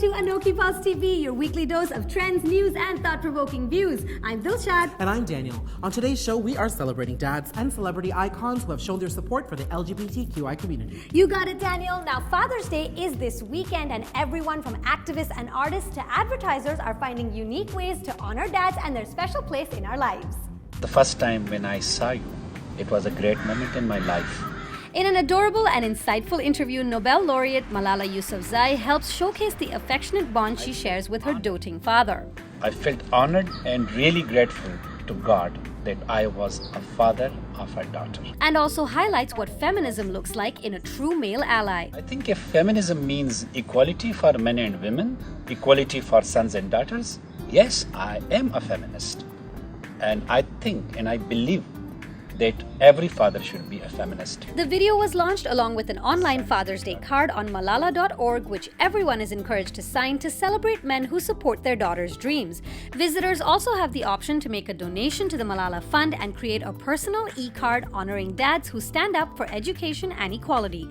to ANOKHI PULSE TV, your weekly dose of trends, news, and thought-provoking views. I'm Dilshad. And I'm Daniel. On today's show, we are celebrating dads and celebrity icons who have shown their support for the LGBTQI community. You got it, Daniel. Now, Father's Day is this weekend, and everyone from activists and artists to advertisers are finding unique ways to honor dads and their special place in our lives. The first time when I saw you, it was a great moment in my life. In an adorable and insightful interview, Nobel laureate Malala Yousufzai helps showcase the affectionate bond she shares with her doting father. I felt honored and really grateful to God that I was a father of a daughter. And also highlights what feminism looks like in a true male ally. I think if feminism means equality for men and women, equality for sons and daughters, yes, I am a feminist. And I think and I believe that every father should be a feminist. The video was launched along with an online Father's Day card on malala.org, which everyone is encouraged to sign to celebrate men who support their daughters' dreams. Visitors also have the option to make a donation to the Malala Fund and create a personal e-card honoring dads who stand up for education and equality.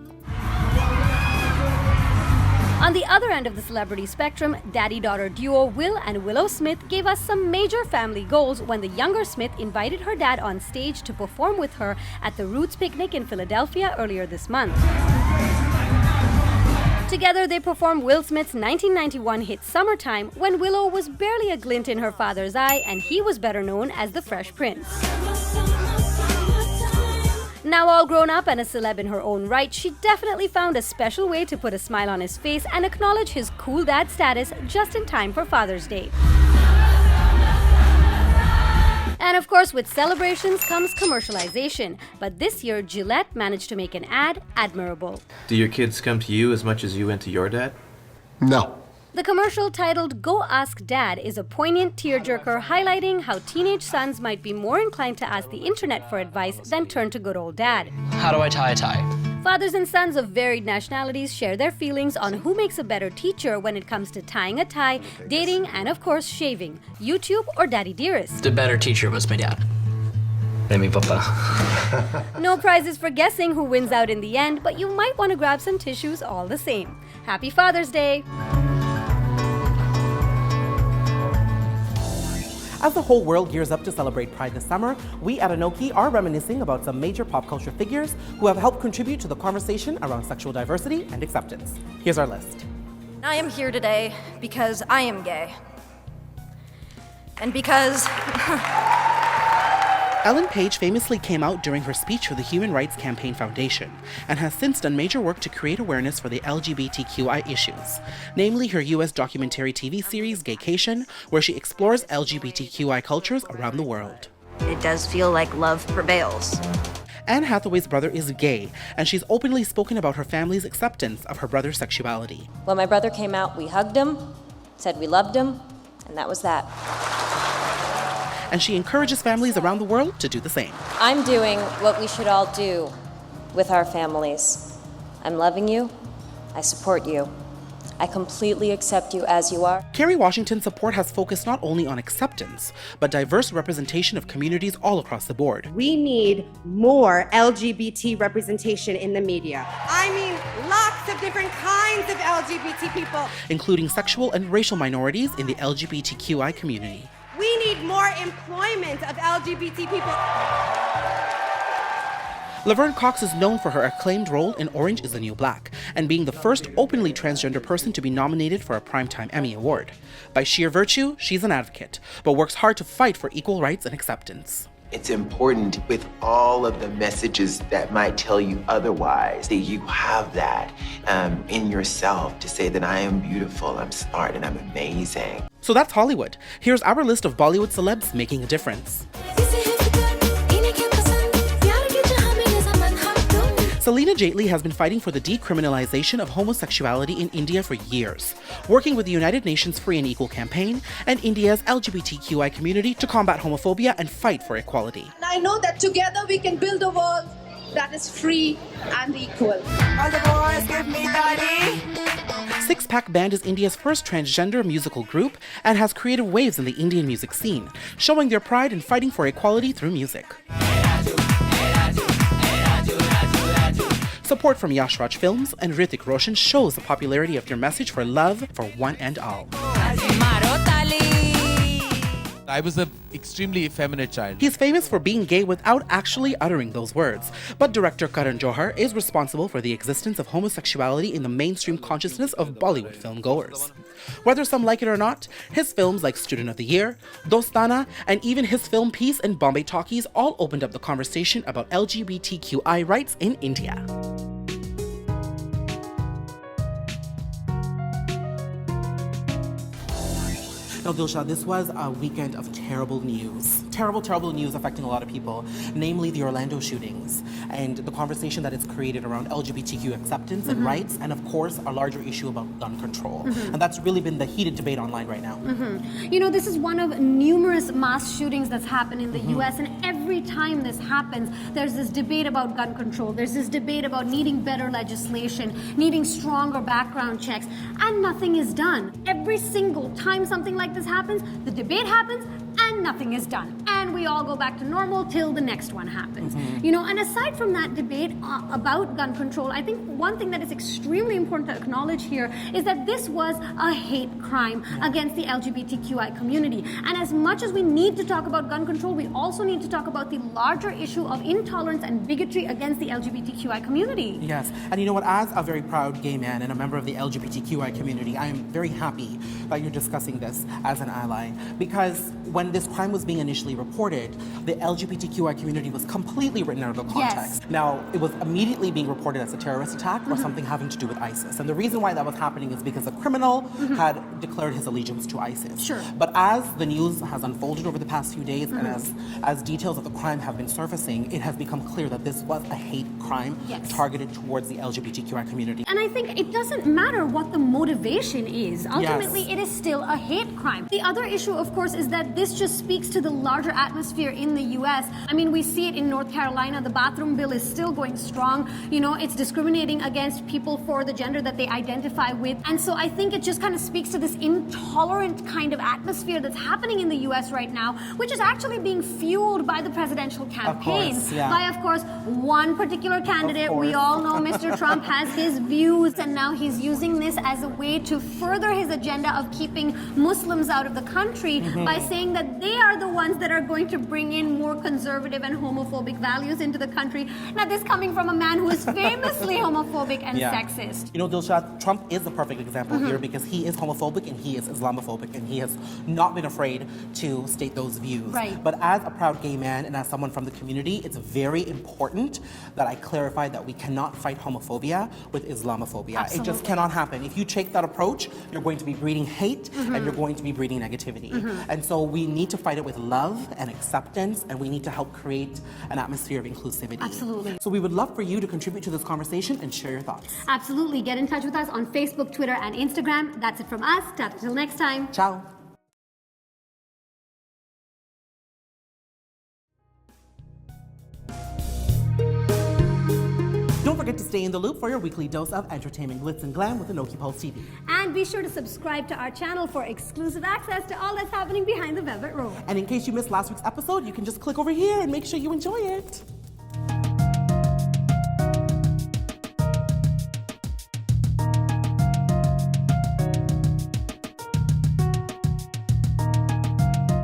On the other end of the celebrity spectrum, daddy-daughter duo Will and Willow Smith gave us some major family goals when the younger Smith invited her dad on stage to perform with her at the Roots Picnic in Philadelphia earlier this month. Together, they performed Will Smith's 1991 hit Summertime when Willow was barely a glint in her father's eye and he was better known as the Fresh Prince. Now all grown up and a celeb in her own right, she definitely found a special way to put a smile on his face and acknowledge his cool dad status just in time for Father's Day. And of course, with celebrations comes commercialization. But this year, Gillette managed to make an ad admirable. Do your kids come to you as much as you went to your dad? No. The commercial titled Go Ask Dad is a poignant tearjerker highlighting how teenage sons might be more inclined to ask the internet for advice than turn to good old dad. How do I tie a tie? Fathers and sons of varied nationalities share their feelings on who makes a better teacher when it comes to tying a tie, dating, and of course shaving, YouTube or Daddy Dearest. The better teacher was my dad. Let me papa. No prizes for guessing who wins out in the end, but you might want to grab some tissues all the same. Happy Father's Day! As the whole world gears up to celebrate Pride this summer, we at ANOKHI are reminiscing about some major pop culture figures who have helped contribute to the conversation around sexual diversity and acceptance. Here's our list. I am here today because I am gay. And because Ellen Page famously came out during her speech for the Human Rights Campaign Foundation and has since done major work to create awareness for the LGBTQI issues, namely her US documentary TV series Gaycation, where she explores LGBTQI cultures around the world. it does feel like love prevails. Anne Hathaway's brother is gay, and she's openly spoken about her family's acceptance of her brother's sexuality. When my brother came out, we hugged him, said we loved him, and that was that. And she encourages families around the world to do the same. I'm doing what we should all do with our families. I'm loving you. I support you. I completely accept you as you are. Kerry Washington's support has focused not only on acceptance, but diverse representation of communities all across the board. We need more LGBT representation in the media. I mean, lots of different kinds of LGBT people. Including sexual and racial minorities in the LGBTQI community. We need more employment of LGBT people. Laverne Cox is known for her acclaimed role in Orange is the New Black and being the first openly transgender person to be nominated for a Primetime Emmy Award. By sheer virtue, she's an advocate, but works hard to fight for equal rights and acceptance. It's important with all of the messages that might tell you otherwise, that you have that in yourself to say that I am beautiful, I'm smart, and I'm amazing. So that's Hollywood. Here's our list of Bollywood celebs making a difference. Selena Jaitley has been fighting for the decriminalization of homosexuality in India for years, working with the United Nations Free and Equal campaign and India's LGBTQI community to combat homophobia and fight for equality. And I know that together we can build a world that is free and equal. All the boys give me daddy. Six Pack Band is India's first transgender musical group and has created waves in the Indian music scene, showing their pride in fighting for equality through music. Support from Yash Raj Films and Hrithik Roshan shows the popularity of your message for love for one and all. I was an extremely effeminate child. He's famous for being gay without actually uttering those words. But director Karan Johar is responsible for the existence of homosexuality in the mainstream consciousness of Bollywood film goers. Whether some like it or not, his films like Student of the Year, Dostana, and even his film piece in Bombay Talkies all opened up the conversation about LGBTQI rights in India. Now, Dilshad, this was a weekend of terrible news. Terrible news affecting a lot of people, namely the Orlando shootings and the conversation that it's created around LGBTQ acceptance and rights, and of course, a larger issue about gun control. And that's really been the heated debate online right now. You know, this is one of numerous mass shootings that's happened in the US, and every time this happens, there's this debate about gun control. There's this debate about needing better legislation, needing stronger background checks, and nothing is done. Every single time something like this happens, the debate happens, and nothing is done. And we all go back to normal till the next one happens. You know, and aside from that debate about gun control, I think one thing that is extremely important to acknowledge here is that this was a hate crime against the LGBTQI community. And as much as we need to talk about gun control, we also need to talk about the larger issue of intolerance and bigotry against the LGBTQI community. Yes, and you know what, as a very proud gay man and a member of the LGBTQI community, I am very happy that you're discussing this as an ally, because when this crime was being initially reported, the LGBTQI community was completely written out of the context. Now, it was immediately being reported as a terrorist attack or something having to do with ISIS. And the reason why that was happening is because a criminal had declared his allegiance to ISIS. But as the news has unfolded over the past few days, and as details of the crime have been surfacing, it has become clear that this was a hate crime targeted towards the LGBTQI community. And I think it doesn't matter what the motivation is. Ultimately, it is still a hate crime. The other issue, of course, is that this just speaks to the larger atmosphere in the US. I mean, we see it in North Carolina. The bathroom bill is still going strong. You know, it's discriminating against people for the gender that they identify with. And so I think it just kind of speaks to this intolerant kind of atmosphere that's happening in the US right now, which is actually being fueled by the presidential campaign. By, of course, one particular candidate. We all know Mr. Trump has his views, and now he's using this as a way to further his agenda of keeping Muslims out of the country by saying that they are the ones that are going to bring in more conservative and homophobic values into the country. Now, this coming from a man who is famously homophobic and sexist. You know, Dilshad, Trump is a perfect example here, because he is homophobic and he is Islamophobic, and he has not been afraid to state those views. But as a proud gay man and as someone from the community, it's very important that I clarify that we cannot fight homophobia with Islamophobia. It just cannot happen. If you take that approach, you're going to be breeding hate and you're going to be breeding negativity. And so we need to fight it with love and acceptance, and we need to help create an atmosphere of inclusivity. So we would love for you to contribute to this conversation and share your thoughts. Absolutely. Get in touch with us on Facebook, Twitter, and Instagram. That's it from us. Till next time. Ciao. Don't forget to stay in the loop for your weekly dose of entertainment glitz and glam with ANOKHI Pulse TV. And be sure to subscribe to our channel for exclusive access to all that's happening behind the velvet rope. And in case you missed last week's episode, you can just click over here and make sure you enjoy it.